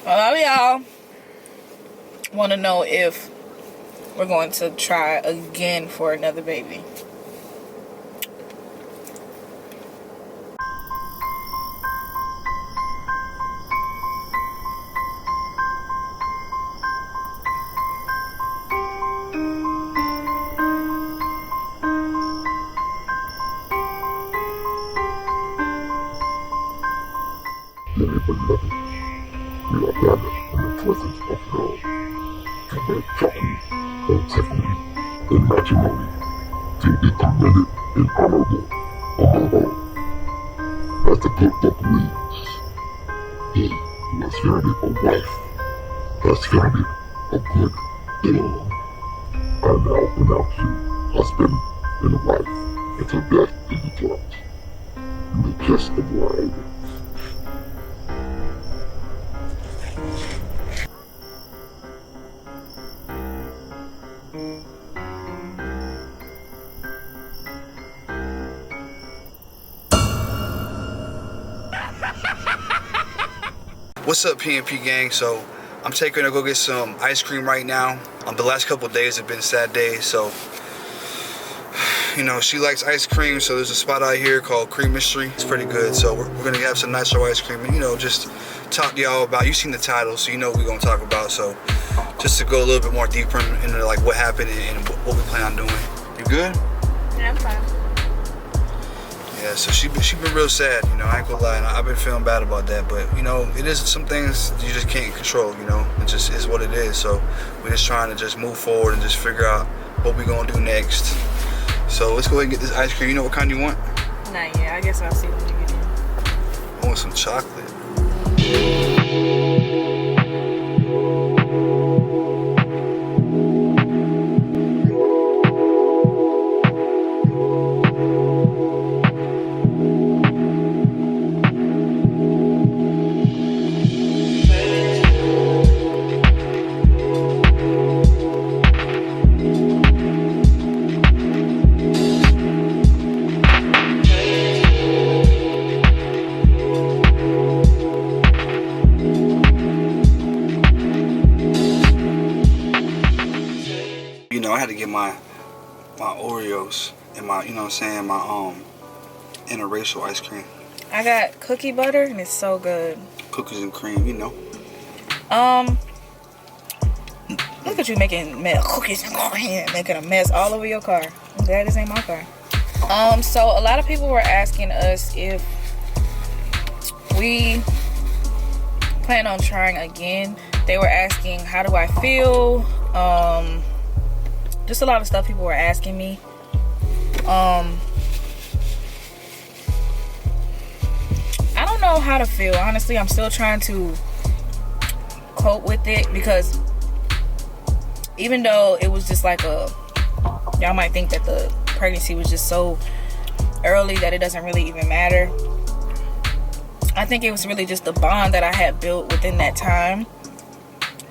A lot of y'all want to know if we're going to try again for another baby. We are gathered in the presence of Phlo to make chocolate and Tiffany in matrimony to be commended and honorable among all. As the good book reads, he who has founded a wife has founded a good thing. I now pronounce you husband and wife until death do you part. You may kiss the bride. What's up, PNP gang? So I'm taking her to go get some ice cream right now. The last couple of days have been sad days, so you know, she likes ice cream, so there's a spot out here called Cream Mystery. It's pretty good, so we're gonna have some nice raw ice cream and, you know, just talk to y'all about, you've seen the title, so you know what we're gonna talk about. So just to go a little bit more deeper into like what happened and what we plan on doing. You good? Yeah, I'm fine. Yeah, so she been real sad, you know, I ain't gonna lie, and I've been feeling bad about that, but, you know, it is some things you just can't control, you know, it just is what it is, so we're just trying to just move forward and just figure out what we're gonna do next. So let's go ahead and get this ice cream. You know what kind you want? Nah, yeah, I guess I'll see when you get in. I want some chocolate. You know, I had to get my Oreos and my, you know what I'm saying, my interracial ice cream. I got cookie butter and it's so good. Cookies and cream, you know. Look at you making cookies and cream, making a mess all over your car. I'm glad this ain't my car. So a lot of people were asking us if we plan on trying again. They were asking, how do I feel? Just a lot of stuff people were asking me. I don't know how to feel. Honestly, I'm still trying to cope with it, because even though it was just like y'all might think that the pregnancy was just so early that it doesn't really even matter. I think it was really just the bond that I had built within that time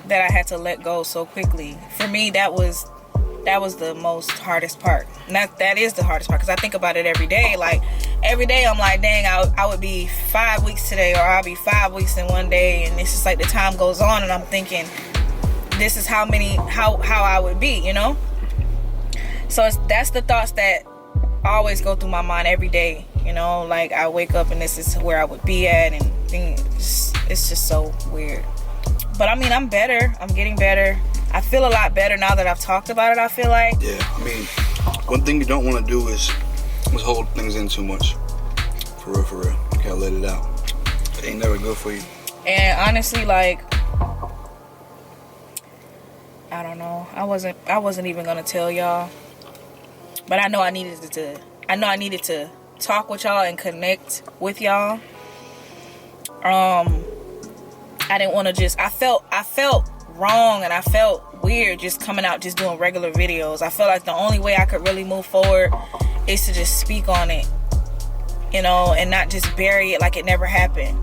that I had to let go so quickly. For me, that was the most hardest part. And that is the hardest part, because I think about it every day. Like, every day I'm like, dang, I would be 5 weeks today, or I'll be 5 weeks in one day. And it's just like the time goes on and I'm thinking, this is how I would be, you know? So that's the thoughts that always go through my mind every day, you know? Like, I wake up and this is where I would be at, and it's just so weird. But I mean, I'm better. I'm getting better. I feel a lot better now that I've talked about it, I feel like. Yeah, I mean, one thing you don't want to do is hold things in too much. For real, for real. You gotta let it out. It ain't never good for you. And honestly, like, I don't know. I wasn't even gonna tell y'all. But I know I needed to talk with y'all and connect with y'all. I didn't want to just, I felt wrong and I felt weird just coming out just doing regular videos. I felt like the only way I could really move forward is to just speak on it, you know, and not just bury it like it never happened.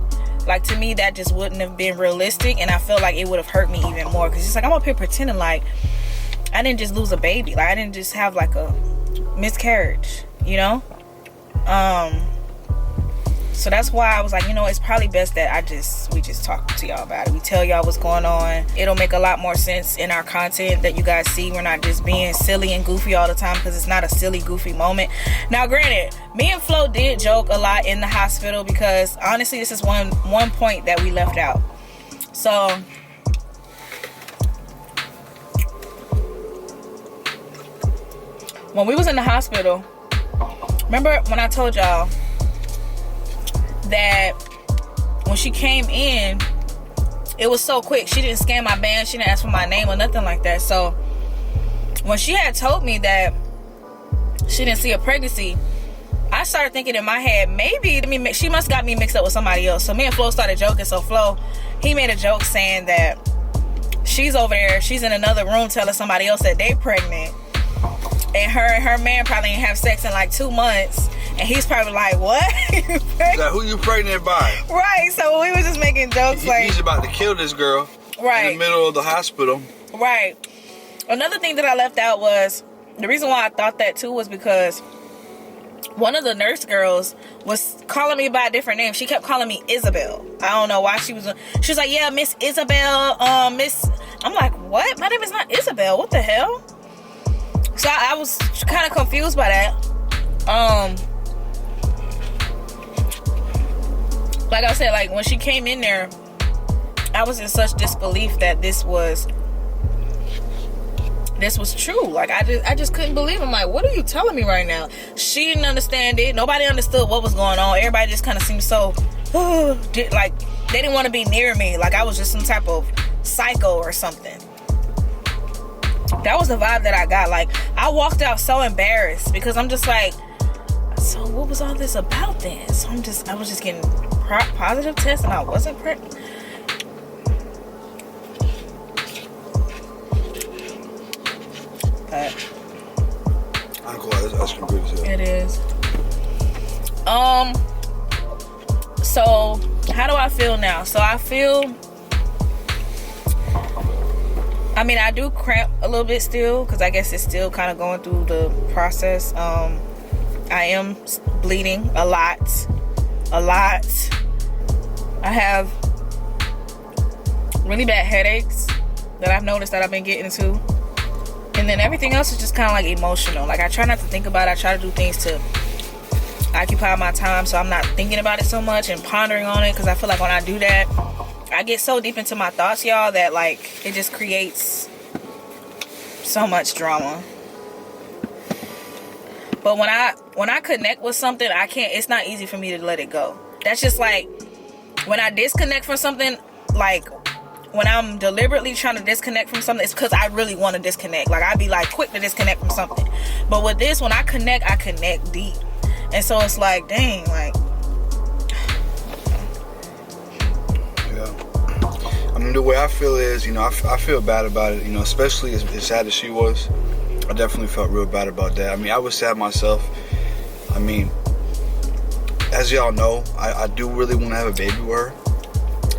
Like, to me, that just wouldn't have been realistic, and I feel like it would have hurt me even more, because it's like I'm up here pretending like I didn't just lose a baby, like I didn't just have like a miscarriage, you know. So that's why I was like, you know, it's probably best that we just talk to y'all about it. We tell y'all what's going on. It'll make a lot more sense in our content that you guys see. We're not just being silly and goofy all the time, because it's not a silly, goofy moment. Now, granted, me and Phlo did joke a lot in the hospital, because honestly, this is one point that we left out. So when we was in the hospital, remember when I told y'all that when she came in, it was so quick. She didn't scan my band, she didn't ask for my name or nothing like that. So when she had told me that she didn't see a pregnancy, I started thinking in my head, maybe she must got me mixed up with somebody else. So me and Phlo started joking. So Phlo, he made a joke saying that she's over there, she's in another room telling somebody else that they pregnant, and her man probably didn't have sex in like 2 months. And he's probably like, what? Like, who you pregnant by? Right, so we were just making jokes He's about to kill this girl. Right. In the middle of the hospital. Right. Another thing that I left out was, the reason why I thought that too was because one of the nurse girls was calling me by a different name. She kept calling me Isabel. I don't know why she was like, yeah, Miss Isabel, Miss. I'm like, what? My name is not Isabel. What the hell? So I was kind of confused by that. Like I said, like when she came in there, I was in such disbelief that this was true. Like I just couldn't believe it. I'm like, what are you telling me right now? She didn't understand it. Nobody understood what was going on. Everybody just kind of seemed so like they didn't want to be near me. Like I was just some type of psycho or something. That was the vibe that I got. Like I walked out so embarrassed, because I'm just like, so what was all this about then? So I was just getting positive tests and I wasn't pregnant. But I'm glad this ice cream good as hell. it is. So how do I feel now? So I do cramp a little bit still, because I guess it's still kind of going through the process. I am bleeding a lot. I have really bad headaches that I've noticed that I've been getting too. And then everything else is just kind of like emotional. Like I try not to think about it. I try to do things to occupy my time, so I'm not thinking about it so much and pondering on it, because I feel like when I do that, I get so deep into my thoughts, y'all, that like it just creates so much drama. But when I connect with something, it's not easy for me to let it go. That's just like when I disconnect from something, like when I'm deliberately trying to disconnect from something, it's because I really want to disconnect. Like I'd be like quick to disconnect from something. But with this, when I connect deep. And so it's like, dang, like, yeah. I mean, the way I feel is, you know, I feel bad about it, you know, especially as sad as she was. I definitely felt real bad about that. I mean, I was sad myself. I mean, as y'all know, I do really want to have a baby with her.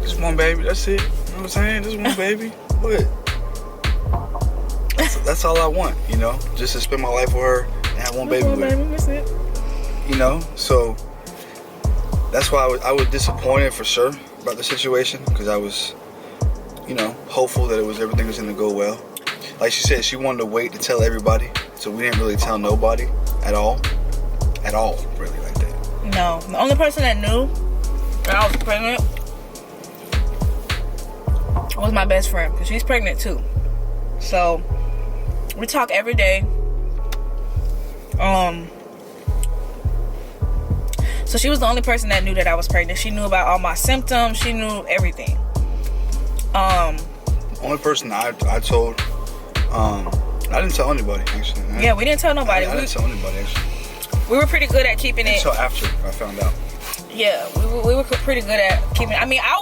Just one baby, that's it. You know what I'm saying? Just one baby. What? That's all I want, you know? Just to spend my life with her and have one baby with her. That's it. You know? So, that's why I was disappointed for sure about the situation, because I was, you know, hopeful that everything was going to go well. Like she said, she wanted to wait to tell everybody, so we didn't really tell nobody at all, really, like that. No, the only person that knew that I was pregnant was my best friend, because she's pregnant too. So we talk every day. So she was the only person that knew that I was pregnant. She knew about all my symptoms. She knew everything. Only person I told. I didn't tell anybody, actually. Yeah, we didn't tell nobody. I didn't tell anybody, actually. We were pretty good at keeping it. Until after I found out. Yeah, we were pretty good at keeping it. I mean, I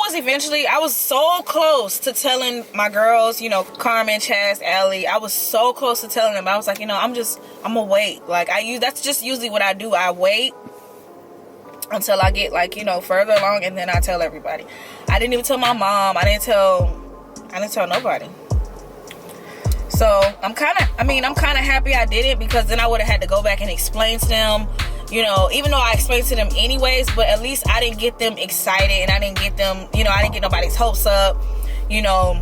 was so close to telling my girls, you know, Carmen, Chaz, Allie. I was so close to telling them. I was like, you know, I'm gonna wait. Like, that's just usually what I do. I wait until I get, like, you know, further along, and then I tell everybody. I didn't even tell my mom. I didn't tell nobody. So I'm kind of happy I did it, because then I would have had to go back and explain to them, you know, even though I explained to them anyways, but at least I didn't get them excited, and I didn't get them, you know, I didn't get nobody's hopes up, you know,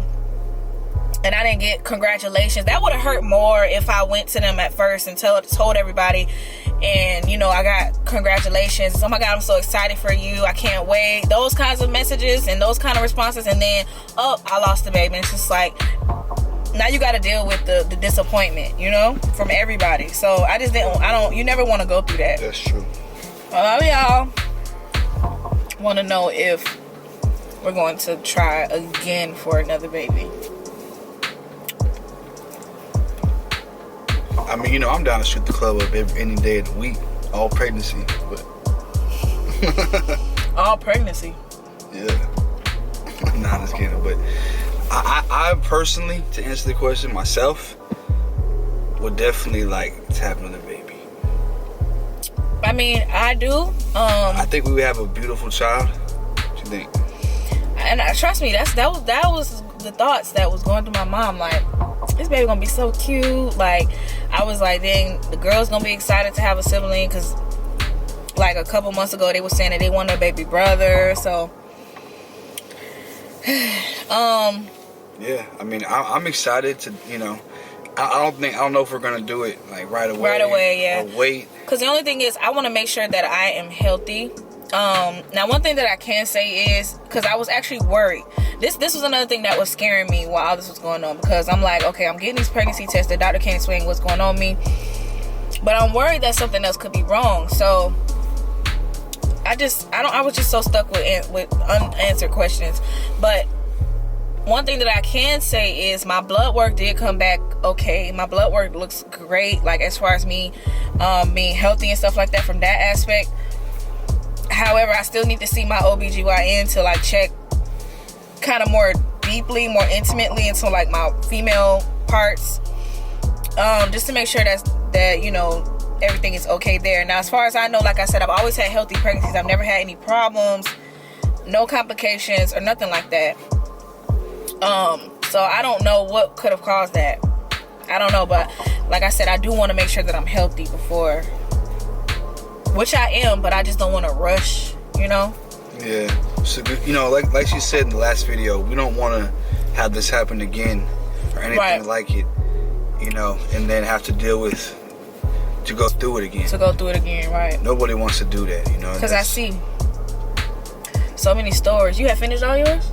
and I didn't get congratulations. That would have hurt more if I went to them at first and told everybody, and, you know, I got congratulations. Oh my God, I'm so excited for you. I can't wait. Those kinds of messages and those kind of responses, and then, oh, I lost the baby. And it's just like, now you got to deal with the disappointment, you know, from everybody. So I just didn't, you never want to go through that. That's true. Y'all want to know if we're going to try again for another baby. I mean, you know, I'm down to shoot the club up any day of the week, all pregnancy, but all pregnancy. Yeah. Nah, just kidding. But I personally, to answer the question myself, would definitely like to have another baby. I mean, I do. I think we would have a beautiful child. What you think? And trust me, that was the thoughts that was going through my mind. Like, this baby gonna be so cute. Like, I was like, dang, the girl's gonna be excited to have a sibling, because like a couple months ago they were saying that they wanted a baby brother. So yeah, I mean, I'm excited to, you know, I don't know if we're gonna do it like right away. Yeah. Or wait. Because the only thing is, I want to make sure that I am healthy. Now, one thing that I can say is, because I was actually worried. This was another thing that was scaring me while all this was going on, because I'm like, okay, I'm getting these pregnancy tests. The doctor can't explain what's going on with me, but I'm worried that something else could be wrong. So I was just so stuck with unanswered questions. But one thing that I can say is my blood work did come back okay. My blood work looks great, like as far as me being healthy and stuff like that from that aspect. However, I still need to see my OBGYN to like check kind of more deeply, more intimately into like my female parts, just to make sure that you know, everything is okay there. Now, as far as I know, like I said, I've always had healthy pregnancies. I've never had any problems, no complications or nothing like that. So I don't know what could have caused that. I don't know, but like I said, I do want to make sure that I'm healthy before, which I am, but I just don't want to rush, you know? Yeah. So, you know, like she said in the last video, we don't want to have this happen again or anything like it, you know, and then have to deal with, to go through it again. Right. Nobody wants to do that, you know? Because I see so many stories. You have finished all yours?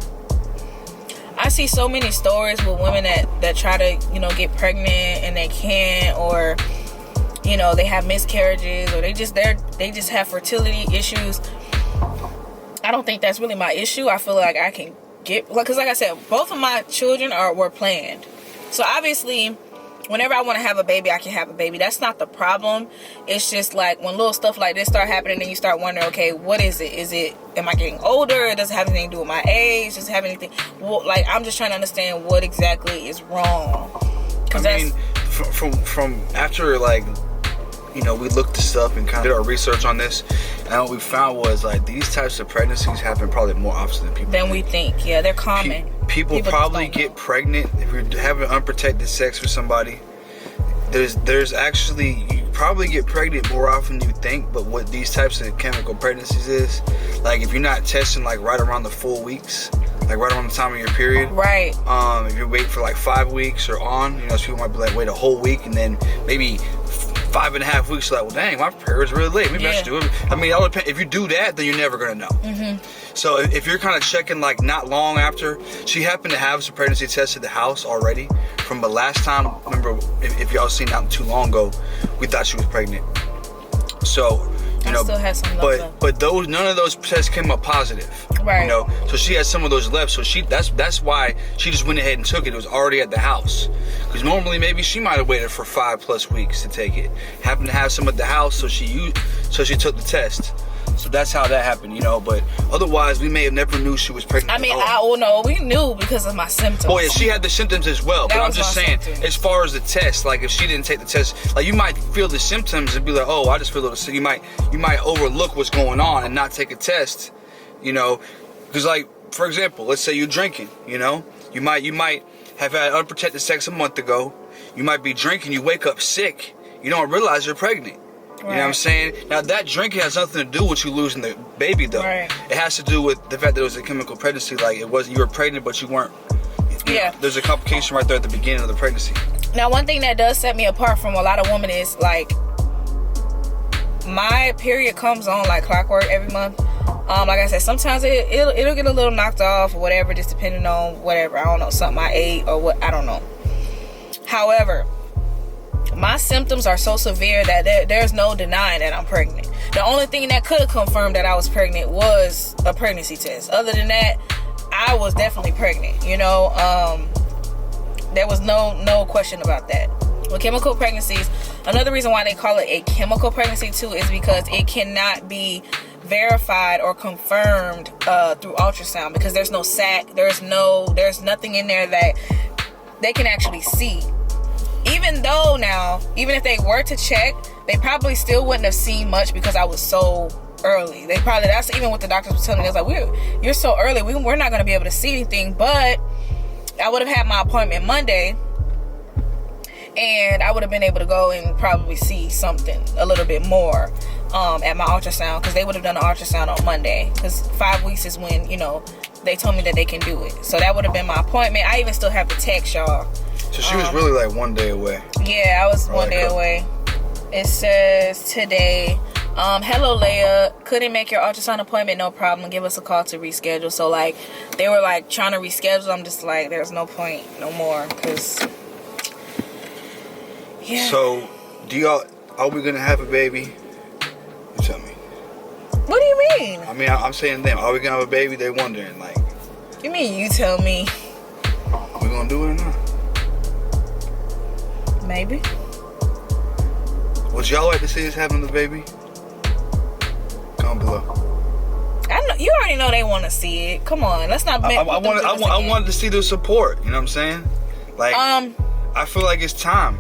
I see so many stories with women that try to, you know, get pregnant and they can't, or, you know, they have miscarriages, or they just have fertility issues. I don't think that's really my issue. I feel like I can get, because like I said, both of my children were planned. So obviously, whenever I want to have a baby, I can have a baby. That's not the problem. It's just like when little stuff like this start happening, then you start wondering, okay, what is it? Am I getting older? Does it have anything to do with my age? Does it have anything? Well, like, I'm just trying to understand what exactly is wrong. I mean, from after, like, you know, we looked this up and kind of did our research on this, and what we found was, like, these types of pregnancies happen probably more often than people we think. Yeah, they're common. People probably get pregnant if you're having unprotected sex with somebody. There's actually, you probably get pregnant more often than you think. But what these types of chemical pregnancies is, like, if you're not testing like right around the 4 weeks, like right around the time of your period, right? If you wait for like 5 weeks or on, you know, some people might be like, wait a whole week, and then maybe 5.5 weeks, like, well, dang, my period's really late. Maybe I should do it. I mean, it all depends. If you do that, then you're never gonna know. Mm-hmm. So if you're kind of checking like not long after, she happened to have some pregnancy tests at the house already from the last time. Remember, if y'all seen not too long ago, we thought she was pregnant. So, you know, still have some left. but none of those tests came up positive. Right. You know, so she had some of those left. So that's why she just went ahead and took it. It was already at the house. Because normally maybe she might have waited for 5+ weeks to take it. Happened to have some at the house, so she took the test. So that's how that happened, you know. But otherwise, we may have never knew she was pregnant. I mean, we knew because of my symptoms. Oh yeah, she had the symptoms as well. But I'm just saying, as far as the test, like if she didn't take the test, like you might feel the symptoms and be like, oh, I just feel a little. You might overlook what's going on and not take a test, you know. Because like, for example, let's say you're drinking, you know, you might have had unprotected sex a month ago. You might be drinking, you wake up sick, you don't realize you're pregnant. You know what I'm saying? Now, that drinking has nothing to do with you losing the baby, though. Right. It has to do with the fact that it was a chemical pregnancy. Like, it wasn't, you were pregnant, but you weren't. You know, there's a complication right there at the beginning of the pregnancy. Now, one thing that does set me apart from a lot of women is, like, my period comes on like clockwork every month. Like I said, sometimes it'll get a little knocked off or whatever, just depending on whatever. I don't know, something I ate or what, I don't know. However, my symptoms are so severe that there's no denying that I'm pregnant. The only thing that could have confirmed that I was pregnant was a pregnancy test. Other than that, I was definitely pregnant. You know, there was no question about that. With chemical pregnancies, another reason why they call it a chemical pregnancy too is because it cannot be verified or confirmed through ultrasound, because there's no sac, there's nothing in there that they can actually see. Even though now, even if they were to check, they probably still wouldn't have seen much because I was so early. They probably, that's even what the doctors were telling me. They was like, you're so early, we're not going to be able to see anything. But I would have had my appointment Monday, and I would have been able to go and probably see something a little bit more at my ultrasound, because they would have done an ultrasound on Monday, because 5 weeks is when, you know, they told me that they can do it. So that would have been my appointment. I even still have the text, y'all. So she was really like 1 day away. Yeah, I was one day away. It says today, hello Leia, couldn't make your ultrasound appointment, no problem, give us a call to reschedule. So like, they were like trying to reschedule. I'm just like, there's no point no more, because yeah. So are we gonna have a baby? You tell me. What do you mean? I mean, I'm saying them, are we gonna have a baby? They wondering, like. You mean you tell me? We gonna do it or not? Maybe. Would y'all like to see us having the baby? Comment below. I know you already know they want to see it. Come on, let's not. I wanted to see the support. You know what I'm saying? Like, I feel like it's time.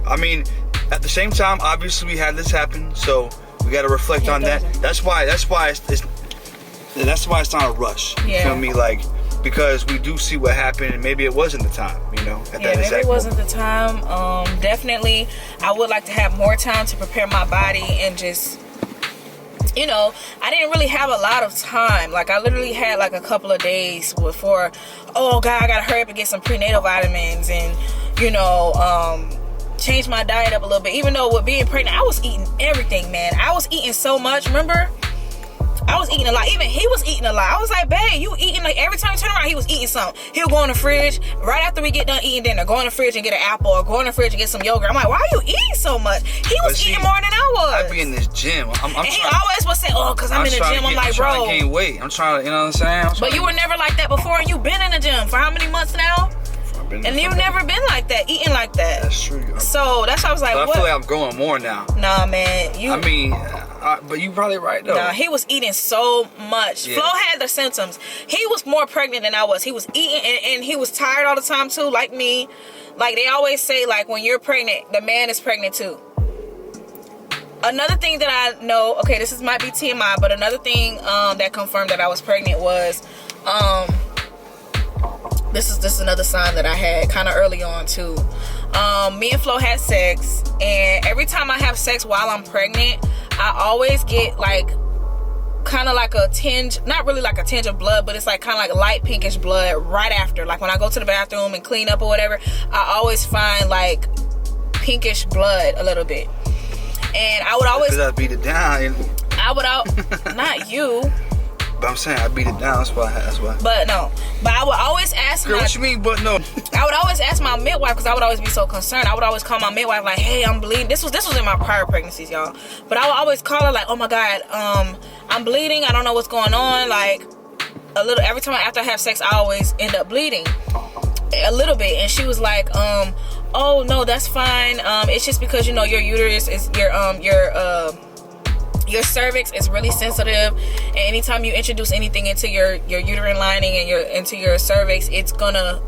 I mean, at the same time, obviously we had this happen, so we got to reflect on that. That's why it's not a rush. You feel me? Like, because we do see what happened, and maybe it wasn't the time, you know, at that exact maybe it wasn't the time. Definitely, I would like to have more time to prepare my body and just, you know, I didn't really have a lot of time. Like, I literally had like a couple of days before, oh God, I gotta hurry up and get some prenatal vitamins and, you know, change my diet up a little bit. Even though with being pregnant, I was eating everything, man. I was eating so much, remember? I was eating a lot. Even he was eating a lot. I was like, babe, you eating, like, every time you turn around, he was eating something. He'll go in the fridge right after we get done eating dinner, go in the fridge and get an apple, or go in the fridge and get some yogurt. I'm like, why are you eating so much? He was eating more than I was. I be in this gym. And he always would say, oh, because I'm in the gym. I'm like, bro. I'm trying to gain weight. I'm trying to, you know what I'm saying? But you were never like that before, and you've been in the gym for how many months now? And you've never been like that, eating like that. That's true. So that's why I was like, what? I feel like I'm growing more now. Nah, man. I mean, but you probably right though. Nah, he was eating so much. Yeah. Phlo had the symptoms. He was more pregnant than I was. He was eating, and he was tired all the time too, like me. Like they always say, like when you're pregnant, the man is pregnant too. Another thing that I know, okay, this might be TMI, but another thing that confirmed that I was pregnant was, this is another sign that I had kind of early on too. Me and Phlo had sex, and every time I have sex while I'm pregnant, I always get like kind of like a tinge, not really like a tinge of blood, but it's like kind of like light pinkish blood right after. Like when I go to the bathroom and clean up or whatever, I always find like pinkish blood a little bit. And I would always, because I beat it down. Not you. But I'm saying I beat it down. That's why. But no. But I would always ask Girl, what you mean? But no. I would always ask my midwife, because I would always be so concerned. I would always call my midwife like, "Hey, I'm bleeding." This was in my prior pregnancies, y'all. But I would always call her like, "Oh my God, I'm bleeding. I don't know what's going on." Like a little. Every time after I have sex, I always end up bleeding a little bit. And she was like, "Oh no, that's fine. It's just because, you know, your uterus is your cervix is really sensitive, and anytime you introduce anything into your uterine lining and into your cervix, it's gonna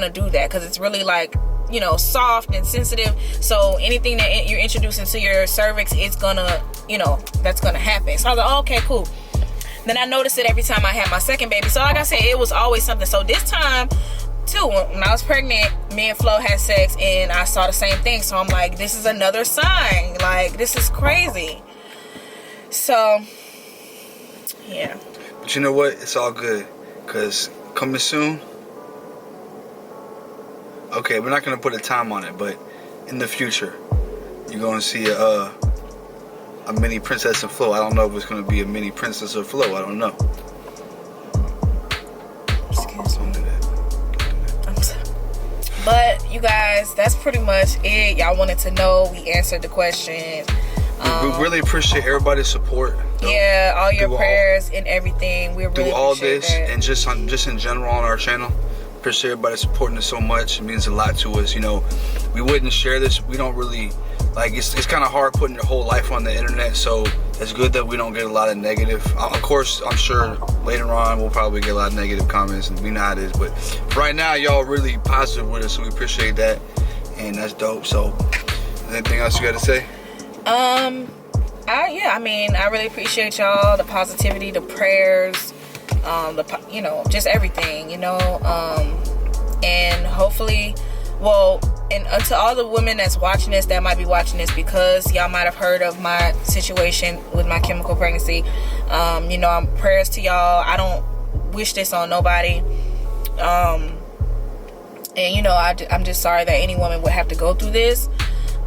do that, because it's really like, you know, soft and sensitive. So anything that you introduce into your cervix, it's gonna, you know, that's gonna happen." So I was like, oh, okay, cool. Then I noticed it every time I had my second baby. So like I said, it was always something. So this time too, too. When I was pregnant, me and Phlo had sex, and I saw the same thing. So I'm like, this is another sign. Like, this is crazy. So, yeah. But you know what? It's all good. Because coming soon. Okay, we're not going to put a time on it, but in the future, you're going to see a mini Princess and Phlo. I don't know if it's going to be a mini Princess or Phlo. I don't know. Excuse me. But you guys, that's pretty much it. Y'all wanted to know. We answered the question. We really appreciate everybody's support. Yeah, all your prayers and everything. We really do all this that. And just in general on our channel. Appreciate everybody supporting us so much. It means a lot to us. You know, we wouldn't share this. We don't really like. It's kind of hard putting your whole life on the internet. So it's good that we don't get a lot of negative. Of course, I'm sure later on we'll probably get a lot of negative comments, and we know how it is. But right now, y'all really positive with us, so we appreciate that, and that's dope. So, anything else you got to say? Yeah, I mean, I really appreciate y'all, the positivity, the prayers, you know, just everything, you know, and hopefully, well, and to all the women that's watching this, that might be watching this because y'all might have heard of my situation with my chemical pregnancy, you know, prayers to y'all. I don't wish this on nobody, and you know, I'm just sorry that any woman would have to go through this.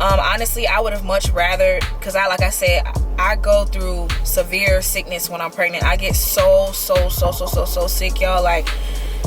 Honestly, I would have much rather, because like I said, I go through severe sickness when I'm pregnant. I get so sick, y'all. Like,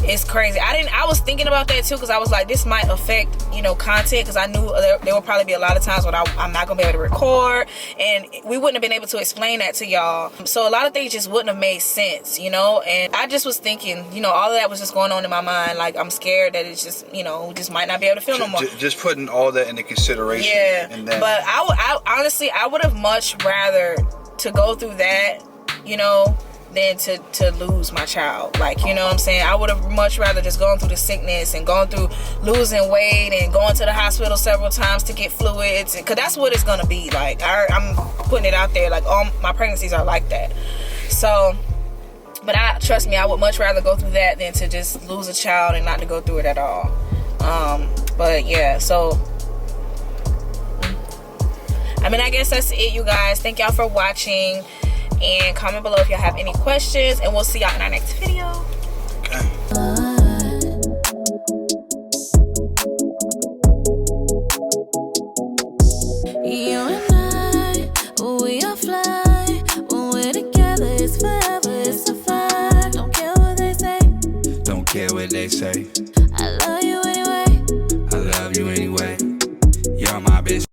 it's crazy. I was thinking about that too, because I was like, this might affect, you know, content, because I knew there would probably be a lot of times when I'm not gonna be able to record, and we wouldn't have been able to explain that to y'all. So a lot of things just wouldn't have made sense, you know. And I just was thinking, you know, all of that was just going on in my mind. Like, I'm scared that it's just, you know, just might not be able to film no more. Just putting all that into consideration. Yeah. And then, but I honestly, I would have much rather to go through that, you know, than to lose my child. Like, you know what I'm saying? I would have much rather just gone through the sickness and gone through losing weight and going to the hospital several times to get fluids, because that's what it's gonna be like. I'm putting it out there, like, all my pregnancies are like that. So, but trust me, I would much rather go through that than to just lose a child and not to go through it at all. But yeah, so I mean, I guess that's it, you guys. Thank y'all for watching, and comment below if y'all have any questions, and we'll see y'all in our next video. okay. You and I, we are fly. When we're together, it's forever, it's a fact. Don't care what they say. Don't care what they say.